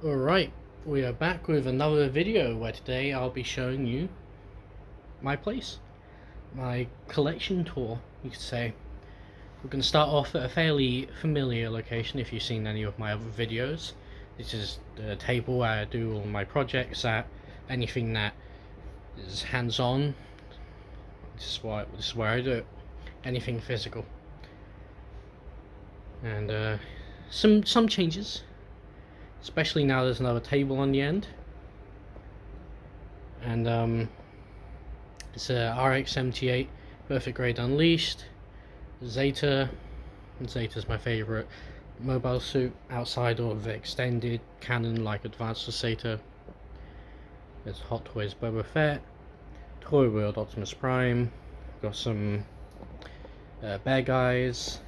Alright, we are back with another video where today I'll be showing you my place, my collection tour, you could say. We're going to start off at a fairly familiar location if you've seen any of my other videos. This is the table where I do all my projects at, anything that is hands-on. This is where I do it, anything physical. And some changes. Especially now there's another table on the end. And it's a RX-78 Perfect Grade Unleashed. Zeta. Zeta's my favorite mobile suit outside of the extended canon like Advanced Zeta. There's Hot Toys Boba Fett, Toy World Optimus Prime, got some Bear Guys,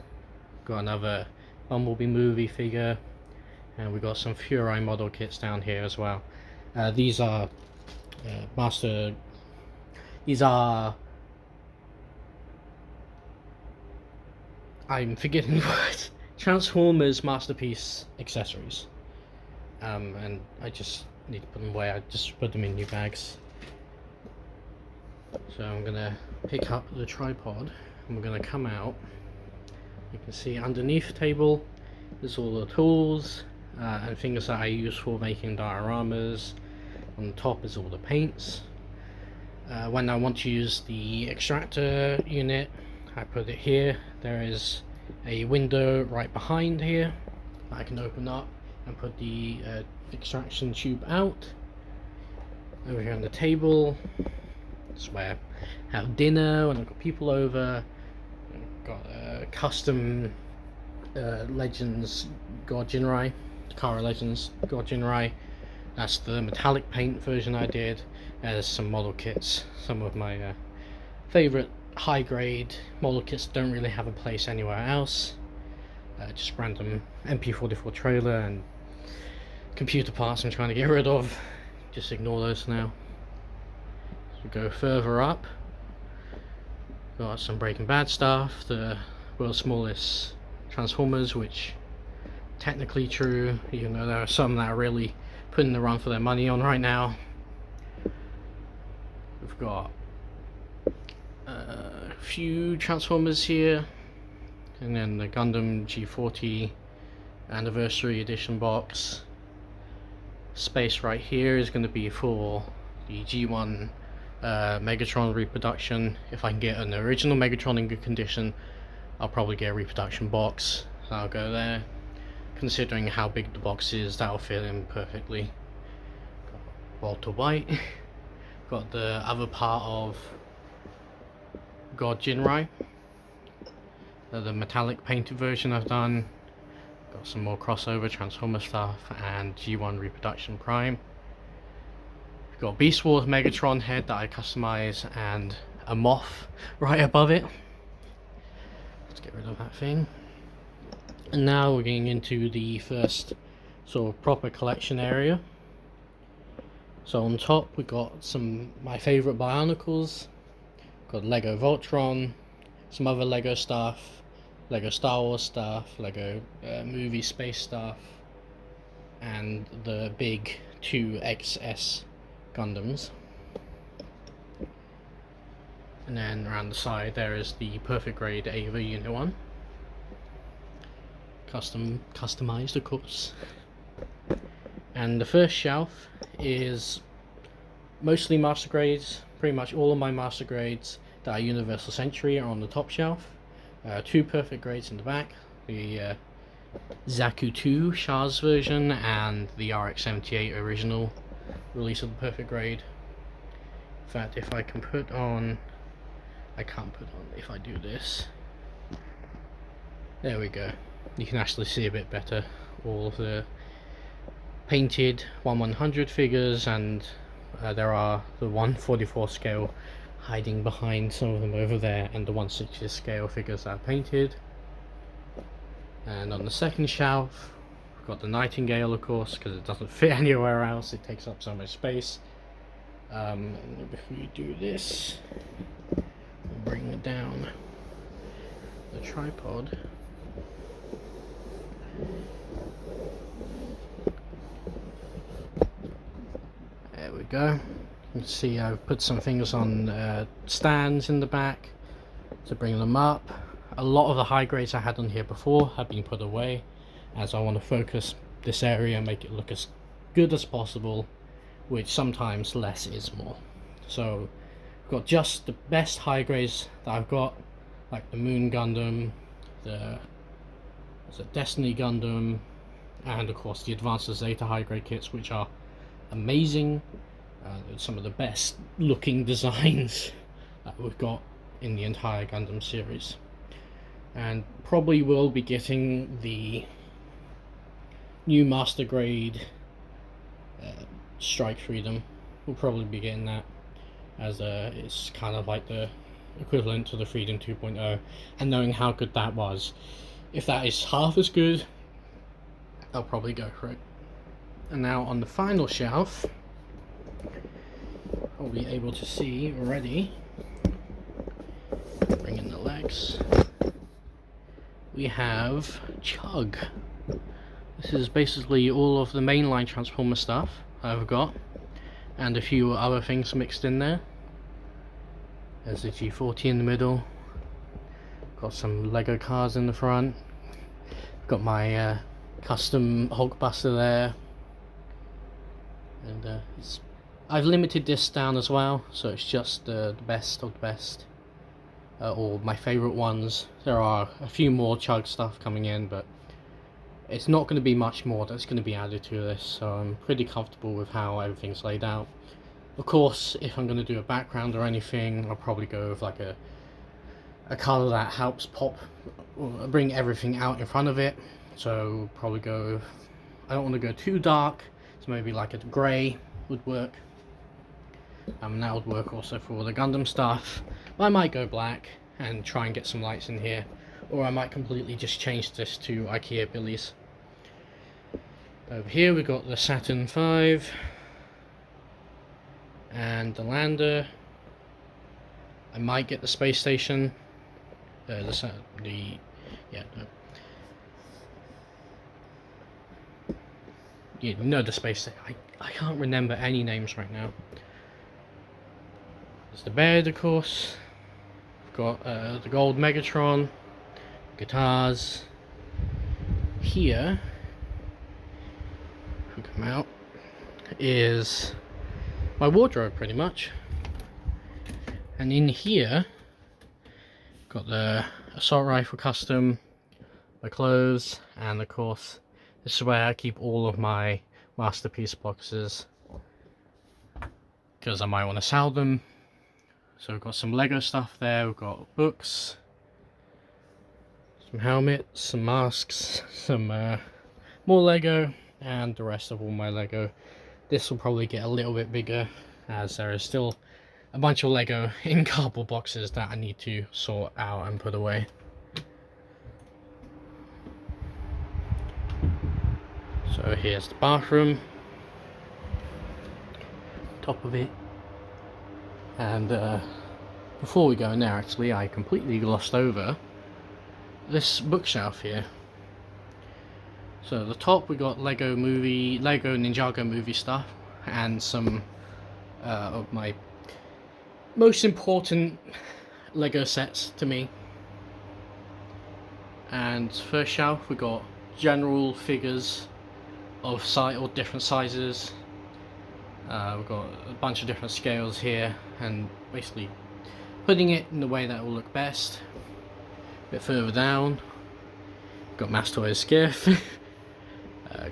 got another Bumblebee movie figure, and we got some Furai model kits down here as well. These are I'm forgetting the word. Transformers Masterpiece accessories. And I just need to put them away. I just put them in new bags. So I'm gonna pick up the tripod and we're gonna come out. You can see underneath the table there's all the tools and things that I use for making dioramas. On the top is all the paints. When I want to use the extractor unit, I put it here. There is a window right behind here that I can open up and put the extraction tube out. Over here on the table, that's where I have dinner when I've got people over. I've got custom Legends God Jinrai, Kara Legends God Jinrai. That's the metallic paint version I did. There's some model kits, some of my favourite high grade model kits don't really have a place anywhere else. Just random MP44 trailer and computer parts I'm trying to get rid of. Just ignore those now. So we go further up. Got some Breaking Bad stuff, the world's smallest Transformers, which technically true, even though there are some that are really putting the run for their money on right now. We've got a few Transformers here, and then the Gundam G40 Anniversary Edition box. Space right here is going to be for the G1 Megatron reproduction. If I can get an original Megatron in good condition, I'll probably get a reproduction box. So I'll go there. Considering how big the box is, that'll fit in perfectly. Got Walter White. Got the other part of God Jinrai, the metallic painted version I've done. Got some more crossover Transformer stuff and G1 Reproduction Prime. Got Beast Wars Megatron head that I customize and a moth right above it. Let's get rid of that thing. And now we're getting into the first sort of proper collection area. So on top we got some my favourite Bionicles. Got Lego Voltron, some other Lego stuff, Lego Star Wars stuff, Lego movie space stuff, and the big 2XS Gundams. And then around the side there is the Perfect Grade Ava Unit 1. Customized of course. And the first shelf is mostly master grades. Pretty much all of my master grades that are Universal Century are on the top shelf. Two perfect grades in the back, the Zaku 2 Shah's version and the RX-78 original release of the perfect grade. In fact, if I can put on, I can't put on, if I do this, there we go. You can actually see a bit better all of the painted 1/100 figures, and there are the 1/44 scale hiding behind some of them over there, and the 1/60 scale figures that are painted. And on the second shelf we've got the Nightingale, of course, because it doesn't fit anywhere else, it takes up so much space. And if we do this, we'll bring down the tripod. go. You can see I've put some things on stands in the back to bring them up. A lot of the high grades I had on here before have been put away, as I want to focus this area and make it look as good as possible, which sometimes less is more. So I've got just the best high grades that I've got, like the Moon Gundam, the Destiny Gundam, and of course the Advanced Zeta high grade kits, which are amazing. Some of the best looking designs that we've got in the entire Gundam series, and probably will be getting the new master grade Strike Freedom. We'll probably be getting that, as it's kind of like the equivalent to the Freedom 2.0, and knowing how good that was, if that is half as good, I'll probably go for it. And now on the final shelf, I'll be able to see already, bring in the legs, we have Chug. This is basically all of the mainline Transformer stuff I've got, and a few other things mixed in there. There's the G40 in the middle, got some Lego cars in the front, got my custom Hulkbuster there, and I've limited this down as well, so it's just the best of the best, or my favourite ones. There are a few more Chug stuff coming in, but it's not going to be much more that's going to be added to this, so I'm pretty comfortable with how everything's laid out. Of course, if I'm going to do a background or anything, I'll probably go with like a colour that helps pop, or bring everything out in front of it. So probably go with, I don't want to go too dark, so maybe like a grey would work. And that would work also for all the Gundam stuff. I might go black and try and get some lights in here, or I might completely just change this to IKEA Billies. Over here we've got the Saturn V and the lander. I might get the space station. You know, the space station. I can't remember any names right now. There's the bed, of course. We've got the gold Megatron, guitars. Here, if we come out, is my wardrobe pretty much. And in here, got the assault rifle custom, my clothes, and of course, this is where I keep all of my masterpiece boxes, because I might want to sell them. So we've got some Lego stuff there, we've got books, some helmets, some masks, some more Lego, and the rest of all my Lego. This will probably get a little bit bigger, as there is still a bunch of Lego in cardboard boxes that I need to sort out and put away. So here's the bathroom, top of it. And before we go in there, actually, I completely glossed over this bookshelf here. So at the top we got Lego Ninjago movie stuff, and some of my most important Lego sets to me. And first shelf we got general figures of different sizes. We've got a bunch of different scales here, and basically putting it in the way that will look best. A bit further down, got Mass Toys Skiff.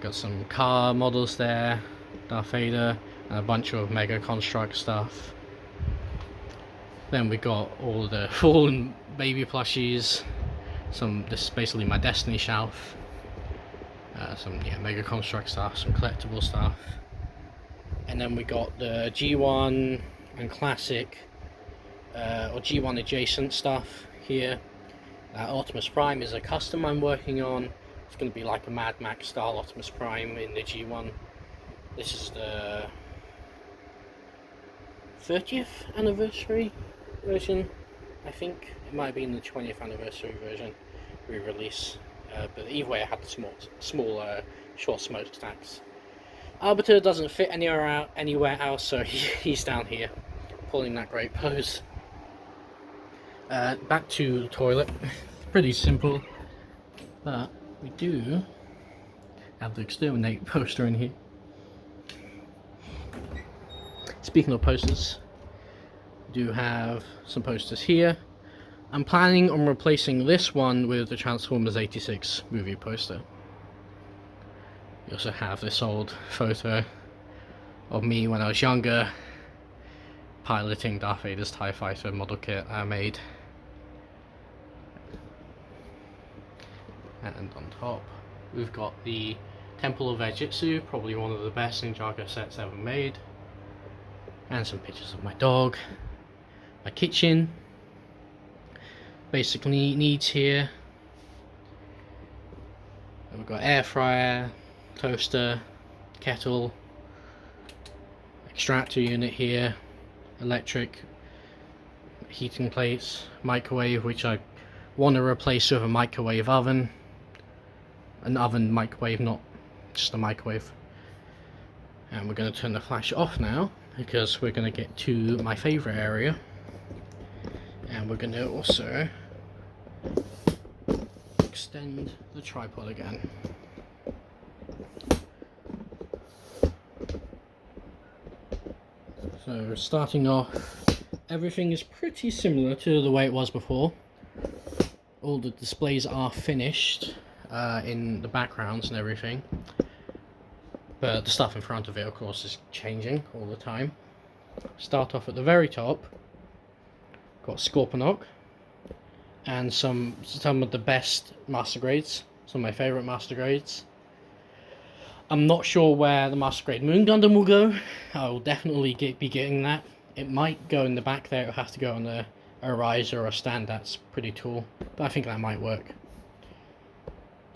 Got some car models there, Darth Vader, and a bunch of Mega Construct stuff. Then we got all the Fallen baby plushies. This is basically my Destiny shelf. Some Mega Construct stuff, some collectible stuff. And then we got the G1 and Classic, or G1 adjacent stuff here. Optimus Prime is a custom I'm working on. It's going to be like a Mad Max style Optimus Prime in the G1. This is the 30th anniversary version, I think. It might be in the 20th anniversary version re-release. But either way, I had the small short smokestacks. Arbiter doesn't fit anywhere else, so he's down here, pulling that great pose. Back to the toilet. Pretty simple, but we do have the Exterminate poster in here. Speaking of posters, we do have some posters here. I'm planning on replacing this one with the Transformers 86 movie poster. We also have this old photo of me when I was younger, piloting Darth Vader's TIE Fighter model kit I made. And on top, we've got the Temple of Ejitsu, probably one of the best Ninjago sets ever made. And some pictures of my dog, my kitchen, basic needs here. We've got air fryer, toaster, kettle, extractor unit here, electric heating plates, microwave, which I want to replace with a microwave oven. An oven microwave, not just a microwave. And we're going to turn the flash off now, because we're going to get to my favourite area. And we're going to also extend the tripod again. So starting off, everything is pretty similar to the way it was before. All the displays are finished in the backgrounds and everything. But the stuff in front of it, of course, is changing all the time. Start off at the very top. Got Scorponok and some of the best master grades, some of my favourite master grades. I'm not sure where the master grade Moon Gundam will go. I will definitely be getting that. It might go in the back there. It'll have to go on a riser or a stand. That's pretty tall, but I think that might work.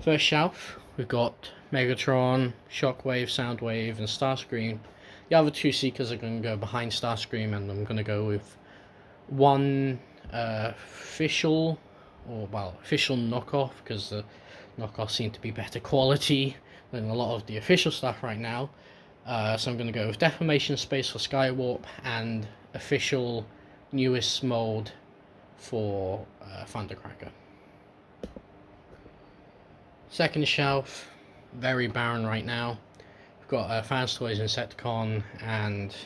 First shelf, we've got Megatron, Shockwave, Soundwave, and Starscream. The other two Seekers are going to go behind Starscream, and I'm going to go with one official knockoff, because the knockoffs seem to be better quality than a lot of the official stuff right now. So I'm going to go with Deformation Space for Skywarp and official newest mold for Thundercracker. Second shelf, very barren right now. We've got Fans Toys Insecticon and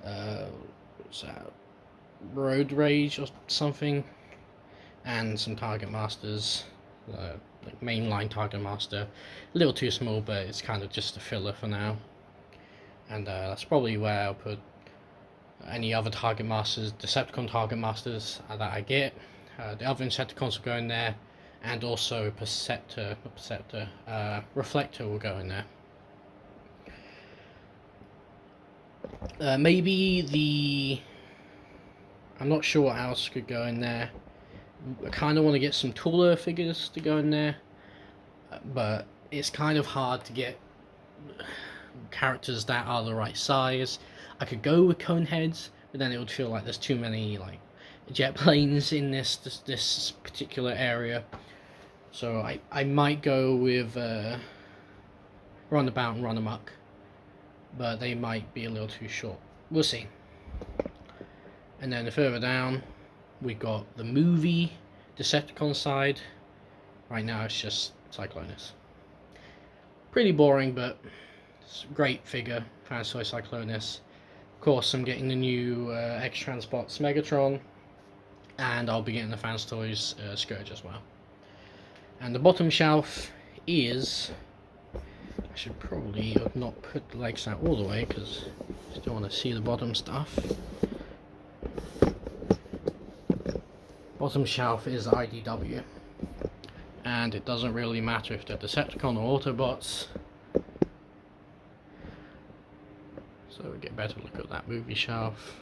what's that? Road Rage or something, and some Target Masters, like mainline Target Master. A little too small, but it's kind of just a filler for now. And that's probably where I'll put any other Target Masters, Decepticon Target Masters that I get. The other Insecticons will go in there, and also Reflector will go in there. Maybe I'm not sure what else could go in there. I kind of want to get some taller figures to go in there, but it's kind of hard to get characters that are the right size. I could go with Coneheads, but then it would feel like there's too many like jet planes in this particular area. So I might go with Runabout and Runamuck, but they might be a little too short. We'll see. And then further down, we got the movie Decepticon side. Right now it's just Cyclonus. Pretty boring, but it's a great figure, Fans Toys Cyclonus. Of course, I'm getting the new X-Transbots Megatron, and I'll be getting the Fans Toys Scourge as well. And the bottom shelf is... I should probably not put the legs out all the way, because I still want to see the bottom stuff. Bottom shelf is IDW, and it doesn't really matter if they're Decepticon or Autobots. So we get a better look at that movie shelf.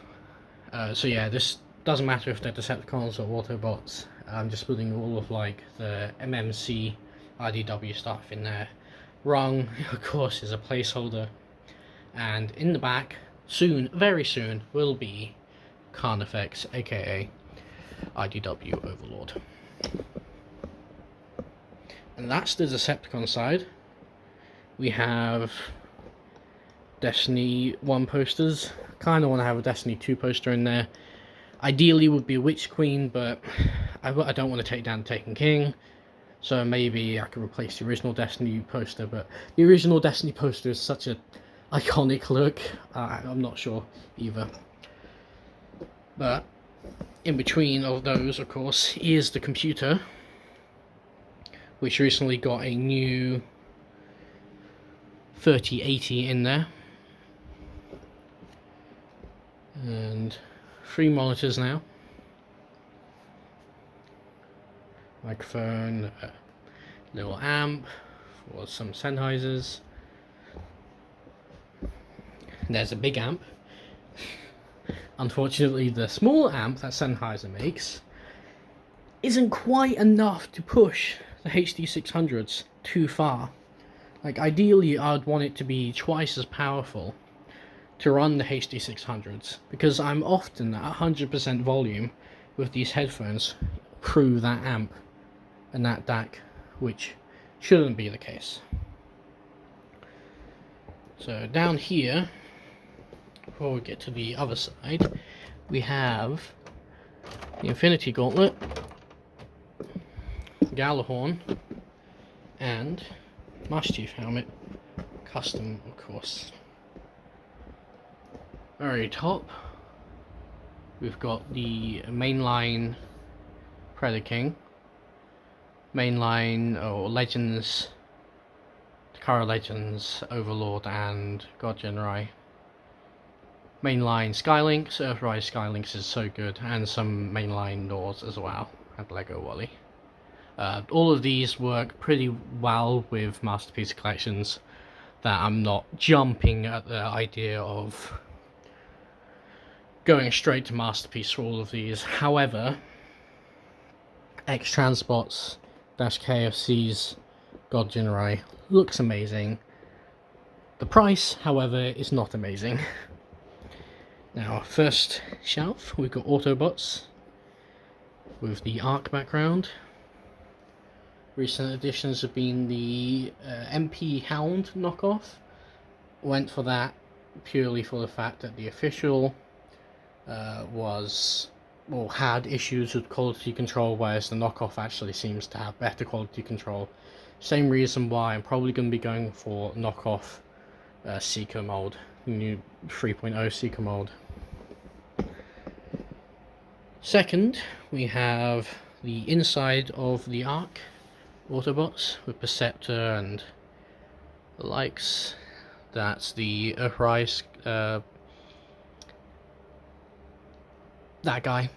So yeah, this doesn't matter if they're Decepticons or Autobots. I'm just putting all of like the MMC IDW stuff in there. Rung, of course, is a placeholder, and in the back, soon, very soon, will be Carnifex, aka IDW Overlord. And that's the Decepticon side. We have Destiny 1 posters. Kind of want to have a Destiny 2 poster in there. Ideally would be a Witch Queen, but I don't want to take down Taken King. So maybe I could replace the original Destiny poster, but the original Destiny poster is such a iconic look. I'm not sure either. But in between of those, of course, is the computer, which recently got a new 3080 in there. And 3 monitors now. Microphone, little amp for some Sennheisers. There's a big amp. Unfortunately, the small amp that Sennheiser makes isn't quite enough to push the HD600s too far. Like, ideally, I'd want it to be twice as powerful to run the HD600s, because I'm often at 100% volume with these headphones through that amp and that DAC, which shouldn't be the case. So down here, before we get to the other side, we have the Infinity Gauntlet, Gjallarhorn, and Master Chief helmet, custom of course. Very top, we've got the mainline Predaking, mainline or Legends, Takara Legends, Overlord and God Generai. Mainline Skylynx, Earthrise Skylynx is so good, and some mainline doors as well, and Lego Wally. All of these work pretty well with Masterpiece collections, that I'm not jumping at the idea of going straight to Masterpiece for all of these. However, X-Transbots KFC's God Generai looks amazing. The price, however, is not amazing. Now, first shelf, we've got Autobots with the ARC background. Recent additions have been the MP Hound knockoff. Went for that purely for the fact that the official had issues with quality control, whereas the knockoff actually seems to have better quality control. Same reason why I'm probably going to be going for knockoff Seeker mold, new 3.0 Seeker mold. Second, we have the inside of the ARC Autobots with Perceptor and the likes. That's the Earthrise, that guy.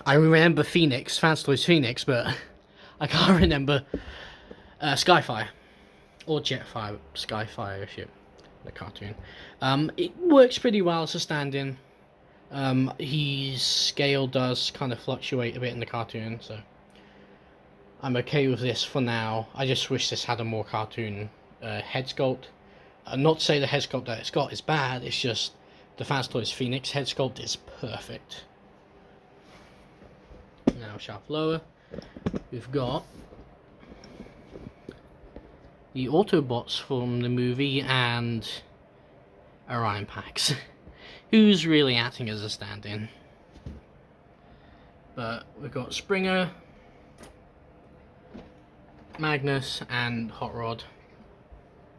I remember Phoenix, Fanstoys Phoenix, but I can't remember Skyfire or Jetfire, Skyfire if you the cartoon. It works pretty well as a stand-in. His scale does kind of fluctuate a bit in the cartoon, so I'm okay with this for now. I just wish this had a more cartoon head sculpt. Not to say the head sculpt that it's got is bad, it's just the Fanstoys Phoenix head sculpt is perfect. Now shelf lower, we've got the Autobots from the movie and Orion Pax. Who's really acting as a stand-in? But we've got Springer, Magnus and Hot Rod.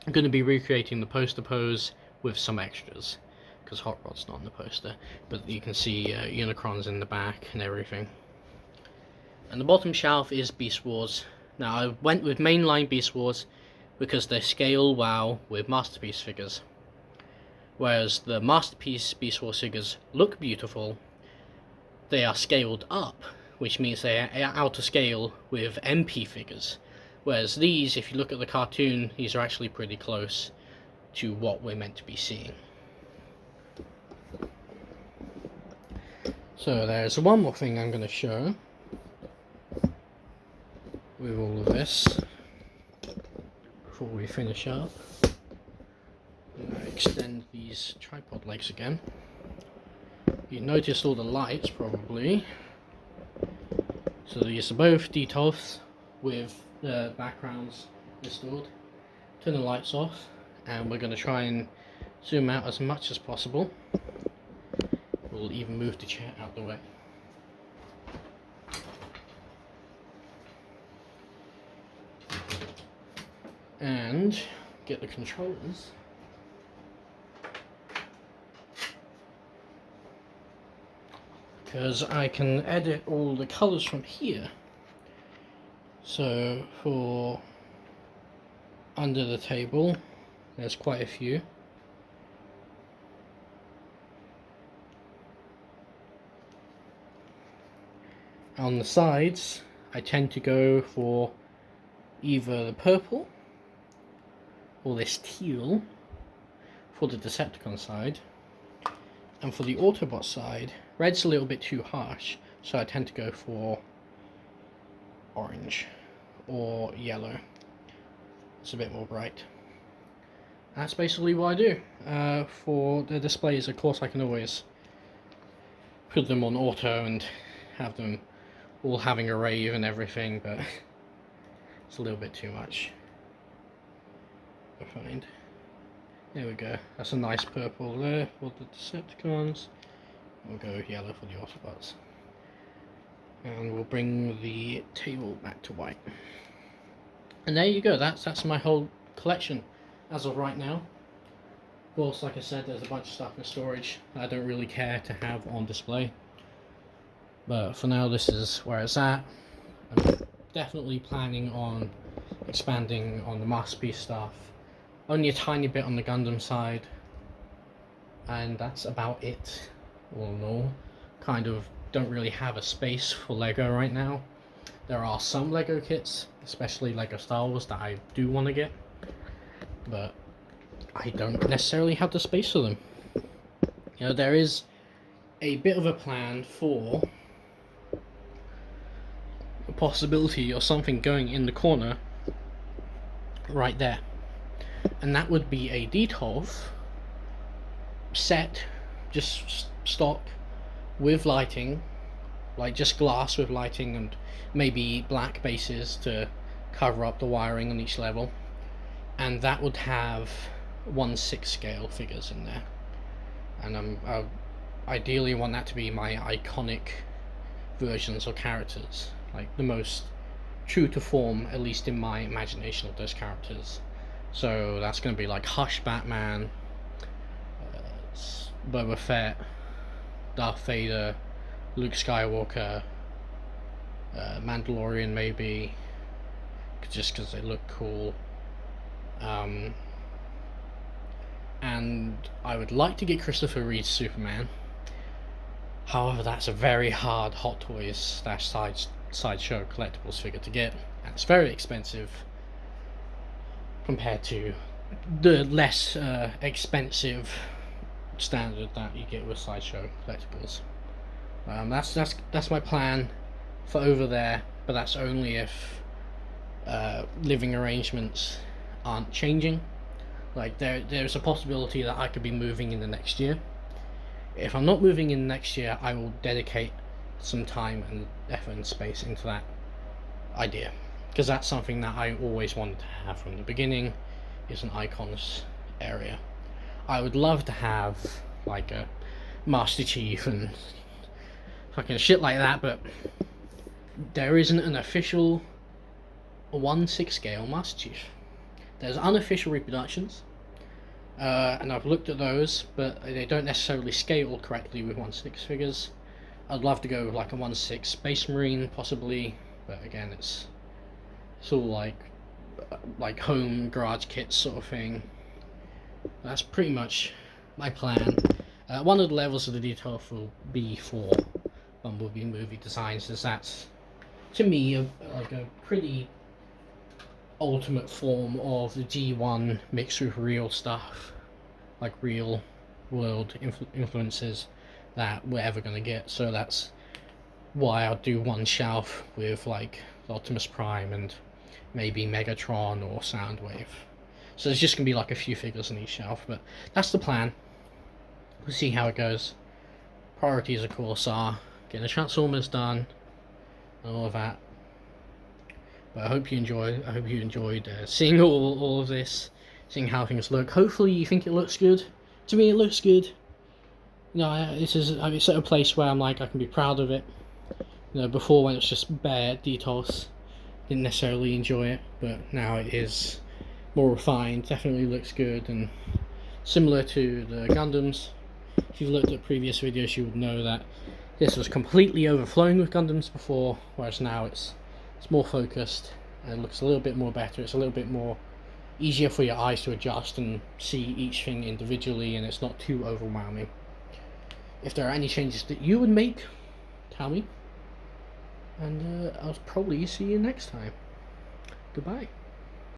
I'm going to be recreating the poster pose with some extras, because Hot Rod's not in the poster, but you can see Unicrons in the back and everything. And the bottom shelf is Beast Wars. Now I went with mainline Beast Wars because they scale well with Masterpiece figures, whereas the Masterpiece Beast Wars figures look beautiful, they are scaled up, which means they are out of scale with MP figures, whereas these, if you look at the cartoon, these are actually pretty close to what we're meant to be seeing. So there's one more thing I'm going to show with all of this before we finish up. I'm going to extend these tripod legs again. You noticed all the lights probably. So these are both DTOFs with the backgrounds installed. Turn the lights off and we're going to try and zoom out as much as possible. We'll even move the chair out the way. And get the controllers. Because I can edit all the colors from here. So for under the table, there's quite a few. On the sides, I tend to go for either the purple or this teal for the Decepticon side. And for the Autobot side, red's a little bit too harsh, so I tend to go for orange or yellow. It's a bit more bright. That's basically what I do. For the displays, of course, I can always put them on auto and have them all having a rave and everything, but it's a little bit too much, I find. There we go. That's a nice purple there for the Decepticons. We'll go yellow for the Autobots. And we'll bring the table back to white. And there you go. That's my whole collection as of right now. Of course, like I said, there's a bunch of stuff in storage that I don't really care to have on display. But for now, this is where it's at. I'm definitely planning on expanding on the Masterpiece stuff. Only a tiny bit on the Gundam side, and that's about it. All in all, kind of don't really have a space for Lego right now. There are some Lego kits, especially Lego Star Wars, that I do want to get, but I don't necessarily have the space for them. You know, there is a bit of a plan for a possibility of something going in the corner right there. And that would be a Detolf set, just stock with lighting, like just glass with lighting and maybe black bases to cover up the wiring on each level. And that would have 1/6 scale figures in there. And I ideally want that to be my iconic versions of characters, like the most true to form, at least in my imagination, of those characters. So that's going to be like Hush Batman, Boba Fett, Darth Vader, Luke Skywalker, Mandalorian maybe, just because they look cool. And I would like to get Christopher Reeve's Superman. However, that's a very hard Hot Toys / Sideshow collectibles figure to get, and it's very expensive compared to the less expensive standard that you get with Sideshow collectibles. That's my plan for over there, but that's only if living arrangements aren't changing. Like there's a possibility that I could be moving in the next year. If I'm not moving in next year, I will dedicate some time and effort and space into that idea, because that's something that I always wanted to have from the beginning, is an icons area. I would love to have like a Master Chief and fucking shit like that, but there isn't an official 1/6 scale Master Chief. There's unofficial reproductions, and I've looked at those, but they don't necessarily scale correctly with 1/6 figures. I'd love to go with like a 1/6 Space Marine possibly, but again it's all like home garage kits sort of thing. That's pretty much my plan. One of the levels of the detail will be for Bumblebee movie designs, as that's to me like a pretty ultimate form of the G1 mixed with real stuff, like real world influences that we're ever going to get. So that's why I'll do one shelf with like Optimus Prime and maybe Megatron or Soundwave. So there's just going to be like a few figures on each shelf, but that's the plan. We'll see how it goes. Priorities, of course, are getting the Transformers done and all of that. But I hope you enjoyed seeing all of this, seeing how things look. Hopefully you think it looks good. to me it looks good. You know, it's at a place where I'm like, I can be proud of it. You know, before when it's just bare DTOS, didn't necessarily enjoy it, but now it is more refined, definitely looks good, and similar to the Gundams. If you've looked at previous videos, you would know that this was completely overflowing with Gundams before, whereas now it's more focused and it looks a little bit more better. It's a little bit more easier for your eyes to adjust and see each thing individually, and it's not too overwhelming. If there are any changes that you would make, tell me, and I'll probably see you next time. Goodbye.